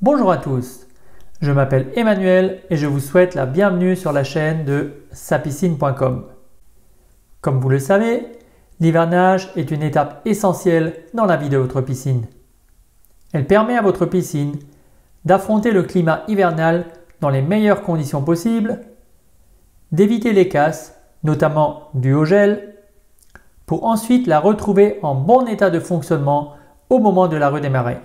Bonjour à tous, je m'appelle Emmanuel et je vous souhaite la bienvenue sur la chaîne de sapiscine.com. Comme vous le savez, l'hivernage est une étape essentielle dans la vie de votre piscine. Elle permet à votre piscine d'affronter le climat hivernal dans les meilleures conditions possibles, d'éviter les casses, notamment dues au gel, pour ensuite la retrouver en bon état de fonctionnement au moment de la redémarrer.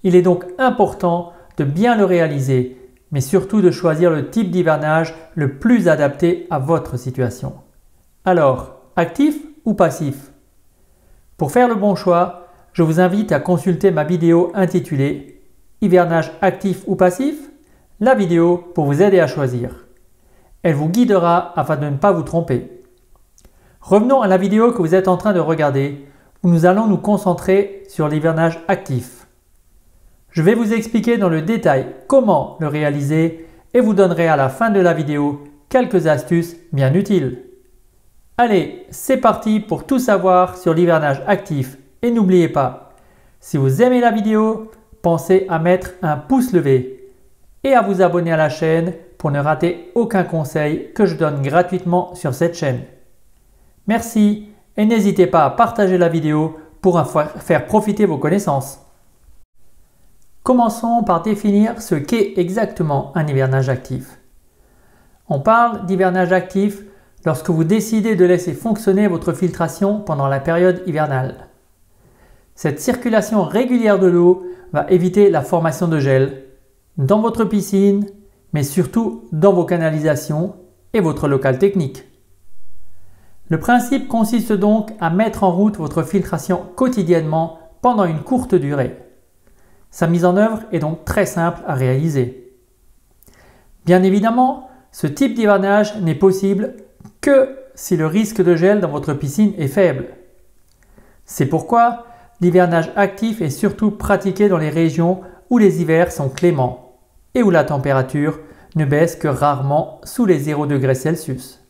Il est donc important de bien le réaliser, mais surtout de choisir le type d'hivernage le plus adapté à votre situation. Alors, actif ou passif? Pour faire le bon choix, je vous invite à consulter ma vidéo intitulée « Hivernage actif ou passif ?» la vidéo pour vous aider à choisir. Elle vous guidera afin de ne pas vous tromper. Revenons à la vidéo que vous êtes en train de regarder, où nous allons nous concentrer sur l'hivernage actif. Je vais vous expliquer dans le détail comment le réaliser et vous donnerai à la fin de la vidéo quelques astuces bien utiles. Allez, c'est parti pour tout savoir sur l'hivernage actif et n'oubliez pas, si vous aimez la vidéo, pensez à mettre un pouce levé et à vous abonner à la chaîne pour ne rater aucun conseil que je donne gratuitement sur cette chaîne. Merci et n'hésitez pas à partager la vidéo pour faire profiter vos connaissances. Commençons par définir ce qu'est exactement un hivernage actif. On parle d'hivernage actif lorsque vous décidez de laisser fonctionner votre filtration pendant la période hivernale. Cette circulation régulière de l'eau va éviter la formation de gel dans votre piscine, mais surtout dans vos canalisations et votre local technique. Le principe consiste donc à mettre en route votre filtration quotidiennement pendant une courte durée. Sa mise en œuvre est donc très simple à réaliser. Bien évidemment, ce type d'hivernage n'est possible que si le risque de gel dans votre piscine est faible. C'est pourquoi l'hivernage actif est surtout pratiqué dans les régions où les hivers sont cléments et où la température ne baisse que rarement sous les 0 degrés Celsius.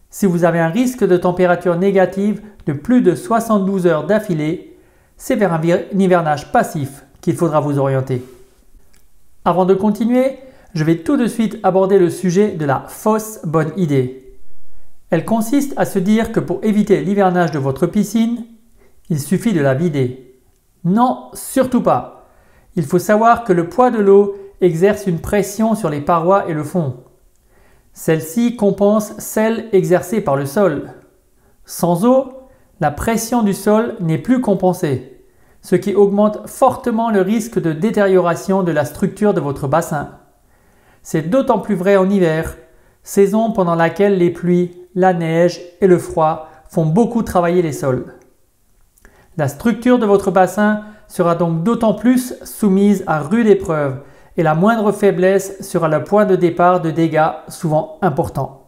Si vous avez un risque de température négative de plus de 72 heures d'affilée, c'est vers un hivernage passif qu'il faudra vous orienter. Avant de continuer, je vais tout de suite aborder le sujet de la fausse bonne idée. Elle consiste à se dire que pour éviter l'hivernage de votre piscine, il suffit de la vider. Non, surtout pas. Il faut savoir que le poids de l'eau exerce une pression sur les parois et le fond. Celle-ci compense celle exercée par le sol. Sans eau, la pression du sol n'est plus compensée, ce qui augmente fortement le risque de détérioration de la structure de votre bassin. C'est d'autant plus vrai en hiver, saison pendant laquelle les pluies, la neige et le froid font beaucoup travailler les sols. La structure de votre bassin sera donc d'autant plus soumise à rude épreuve et la moindre faiblesse sera le point de départ de dégâts souvent importants.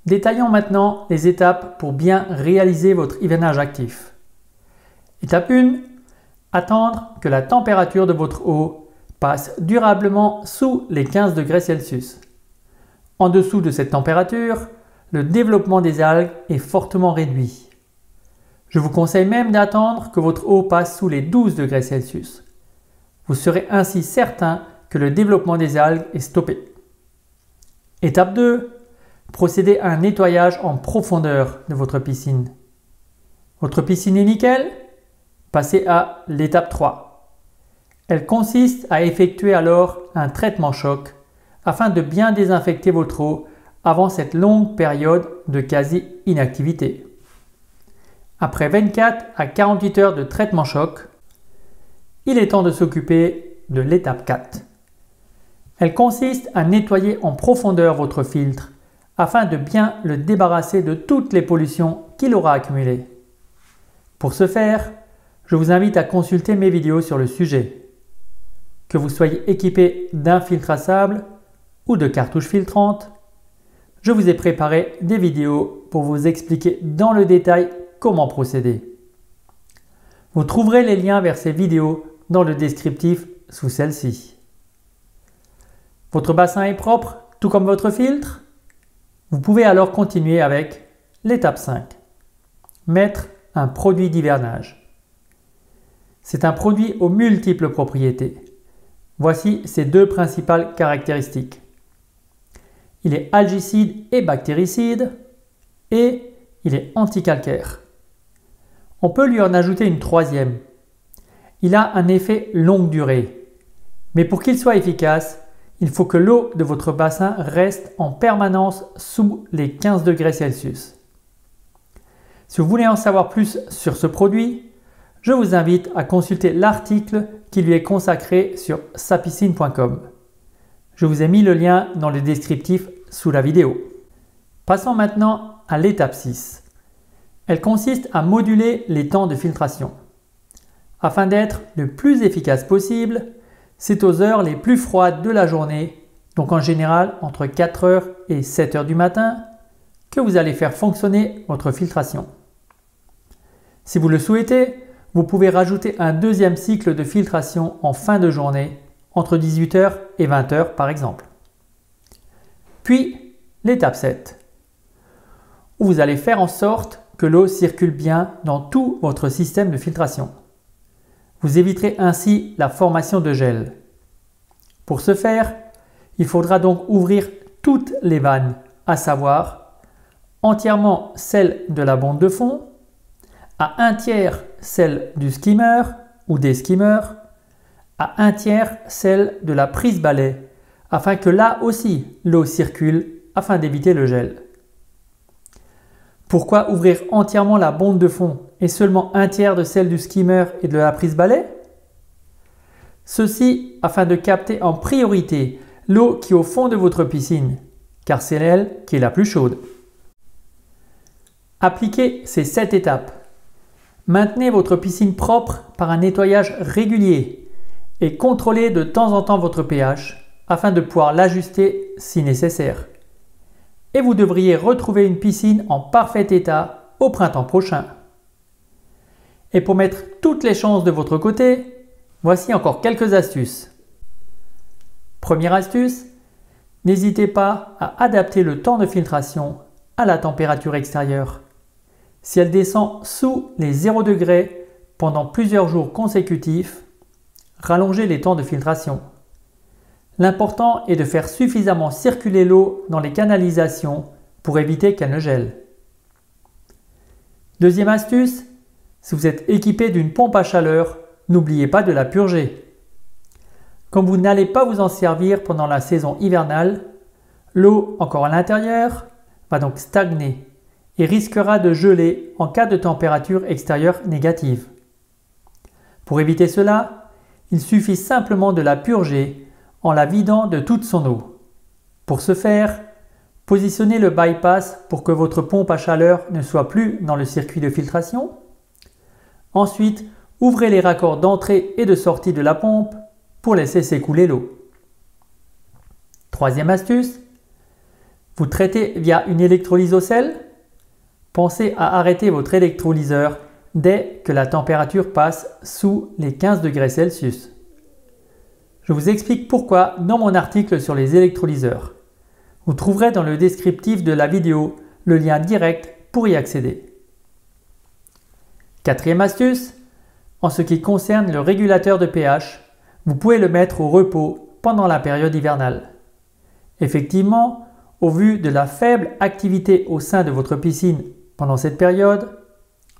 Détaillons maintenant les étapes pour bien réaliser votre hivernage actif. Étape 1. Attendre que la température de votre eau passe durablement sous les 15 degrés Celsius. En dessous de cette température, le développement des algues est fortement réduit. Je vous conseille même d'attendre que votre eau passe sous les 12 degrés Celsius. Vous serez ainsi certain que le développement des algues est stoppé. Étape 2. Procédez à un nettoyage en profondeur de votre piscine. Votre piscine est nickel? Passez à l'étape 3. Elle consiste à effectuer alors un traitement choc afin de bien désinfecter votre eau avant cette longue période de quasi-inactivité. Après 24 à 48 heures de traitement choc, il est temps de s'occuper de l'étape 4. Elle consiste à nettoyer en profondeur votre filtre afin de bien le débarrasser de toutes les pollutions qu'il aura accumulées. Pour ce faire, je vous invite à consulter mes vidéos sur le sujet. Que vous soyez équipé d'un filtre à sable ou de cartouches filtrantes, je vous ai préparé des vidéos pour vous expliquer dans le détail comment procéder. Vous trouverez les liens vers ces vidéos dans le descriptif sous celle-ci. Votre bassin est propre, tout comme votre filtre? Vous pouvez alors continuer avec l'étape 5. Mettre un produit d'hivernage. C'est un produit aux multiples propriétés. Voici ses deux principales caractéristiques. Il est algicide et bactéricide et il est anticalcaire. On peut lui en ajouter une troisième. Il a un effet longue durée. Mais pour qu'il soit efficace, il faut que l'eau de votre bassin reste en permanence sous les 15 degrés Celsius. Si vous voulez en savoir plus sur ce produit, je vous invite à consulter l'article qui lui est consacré sur sapiscine.com. Je vous ai mis le lien dans le descriptif sous la vidéo. Passons maintenant à l'étape 6. Elle consiste à moduler les temps de filtration. Afin d'être le plus efficace possible, c'est aux heures les plus froides de la journée, donc en général entre 4h et 7h du matin, que vous allez faire fonctionner votre filtration. Si vous le souhaitez, vous pouvez rajouter un deuxième cycle de filtration en fin de journée, entre 18h et 20h par exemple. Puis, l'étape 7, où vous allez faire en sorte que l'eau circule bien dans tout votre système de filtration. Vous éviterez ainsi la formation de gel. Pour ce faire, il faudra donc ouvrir toutes les vannes, à savoir entièrement celle de la bonde de fond, à un tiers celle du skimmer ou des skimmers, à un tiers celle de la prise balai, afin que là aussi l'eau circule afin d'éviter le gel. Pourquoi ouvrir entièrement la bonde de fond et seulement un tiers de celle du skimmer et de la prise balai? Ceci afin de capter en priorité l'eau qui est au fond de votre piscine, car c'est elle qui est la plus chaude. Appliquez ces 7 étapes. Maintenez votre piscine propre par un nettoyage régulier et contrôlez de temps en temps votre pH afin de pouvoir l'ajuster si nécessaire. Et vous devriez retrouver une piscine en parfait état au printemps prochain. Et pour mettre toutes les chances de votre côté, voici encore quelques astuces. Première astuce, n'hésitez pas à adapter le temps de filtration à la température extérieure. Si elle descend sous les 0 degrés pendant plusieurs jours consécutifs, rallongez les temps de filtration. L'important est de faire suffisamment circuler l'eau dans les canalisations pour éviter qu'elle ne gèle. Deuxième astuce, si vous êtes équipé d'une pompe à chaleur, n'oubliez pas de la purger. Comme vous n'allez pas vous en servir pendant la saison hivernale, l'eau encore à l'intérieur va donc stagner et risquera de geler en cas de température extérieure négative. Pour éviter cela, il suffit simplement de la purger en la vidant de toute son eau. Pour ce faire, positionnez le bypass pour que votre pompe à chaleur ne soit plus dans le circuit de filtration. Ensuite, ouvrez les raccords d'entrée et de sortie de la pompe pour laisser s'écouler l'eau. Troisième astuce, vous traitez via une électrolyse au sel. Pensez à arrêter votre électrolyseur dès que la température passe sous les 15 degrés Celsius. Je vous explique pourquoi dans mon article sur les électrolyseurs. Vous trouverez dans le descriptif de la vidéo le lien direct pour y accéder. Quatrième astuce, en ce qui concerne le régulateur de pH, vous pouvez le mettre au repos pendant la période hivernale. Effectivement, au vu de la faible activité au sein de votre piscine pendant cette période,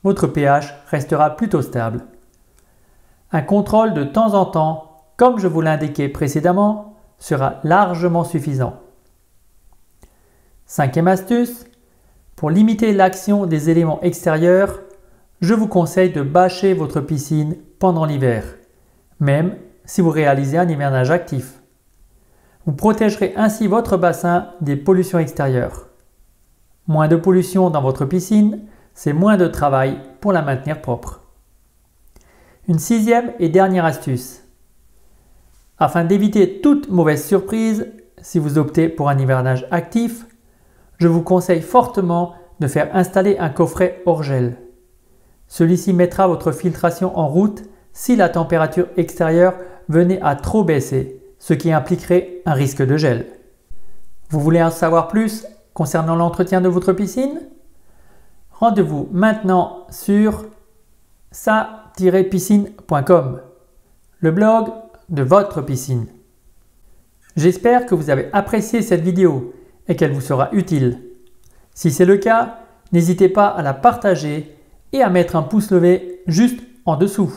votre pH restera plutôt stable. Un contrôle de temps en temps, comme je vous l'indiquais précédemment, sera largement suffisant. Cinquième astuce, pour limiter l'action des éléments extérieurs, je vous conseille de bâcher votre piscine pendant l'hiver, même si vous réalisez un hivernage actif. Vous protégerez ainsi votre bassin des pollutions extérieures. Moins de pollution dans votre piscine, c'est moins de travail pour la maintenir propre. Une sixième et dernière astuce. Afin d'éviter toute mauvaise surprise, si vous optez pour un hivernage actif, je vous conseille fortement de faire installer un coffret hors gel. Celui-ci mettra votre filtration en route si la température extérieure venait à trop baisser, ce qui impliquerait un risque de gel. Vous voulez en savoir plus concernant l'entretien de votre piscine? Rendez-vous maintenant sur sa-piscine.com, le blog de votre piscine. J'espère que vous avez apprécié cette vidéo et qu'elle vous sera utile. Si c'est le cas, n'hésitez pas à la partager et à mettre un pouce levé juste en dessous.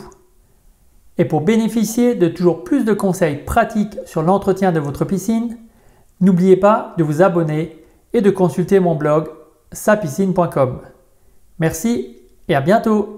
Et pour bénéficier de toujours plus de conseils pratiques sur l'entretien de votre piscine, n'oubliez pas de vous abonner et de consulter mon blog sapiscine.com. Merci et à bientôt!